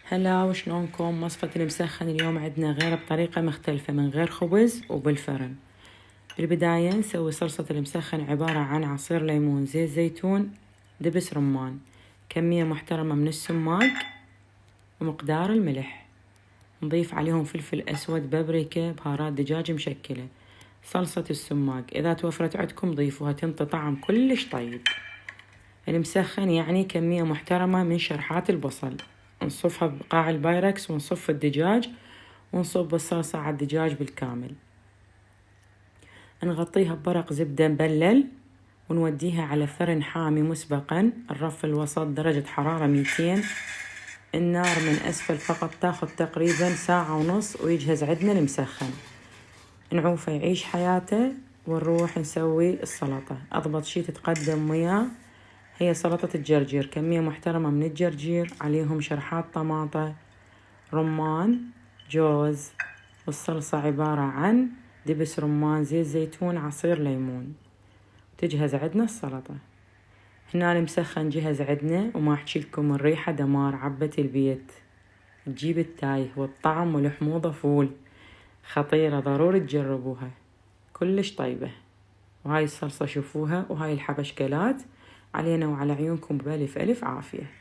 هلا وشلونكم؟ وصفة المسخن اليوم عندنا غير بطريقة مختلفة من غير خبز وبالفرن. بالبداية نسوي صلصة المسخن عبارة عن عصير ليمون، زيت زيتون، دبس رمان، كمية محترمة من السماق ومقدار الملح. نضيف عليهم فلفل أسود، بابريكا، بهارات دجاج مشكلة. صلصة السماق إذا توفرت عندكم ضيفوها، تنطي طعم كلش طيب. المسخن يعني كمية محترمة من شرحات البصل، نصفها بقاع البايركس ونصف الدجاج ونصب الصلصة على الدجاج بالكامل. نغطيها بورق زبدة مبلل ونوديها على فرن حامي مسبقا، الرف الوسط درجة حرارة 200، النار من أسفل فقط، تاخذ تقريبا 1.5 ساعة ويجهز عندنا المسخن. نعوفه يعيش حياته ونروح نسوي السلطة. أضبط شي تتقدم وياه هي سلطة الجرجير، كمية محترمة من الجرجير، عليهم شرحات طماطة، رمان، جوز، والصلصة عبارة عن دبس رمان، زيت زيتون، عصير ليمون. تجهز عندنا السلطة. هنا المسخن جهز عندنا، وما أحكي لكم الريحة دمار عبت البيت، تجيب التايه، والطعم والحموضة فول، خطيرة، ضروري تجربوها، كلش طيبة. وهاي الصلصة شوفوها، وهاي الحبشكلات علينا وعلى عيونكم بألف ألف عافية.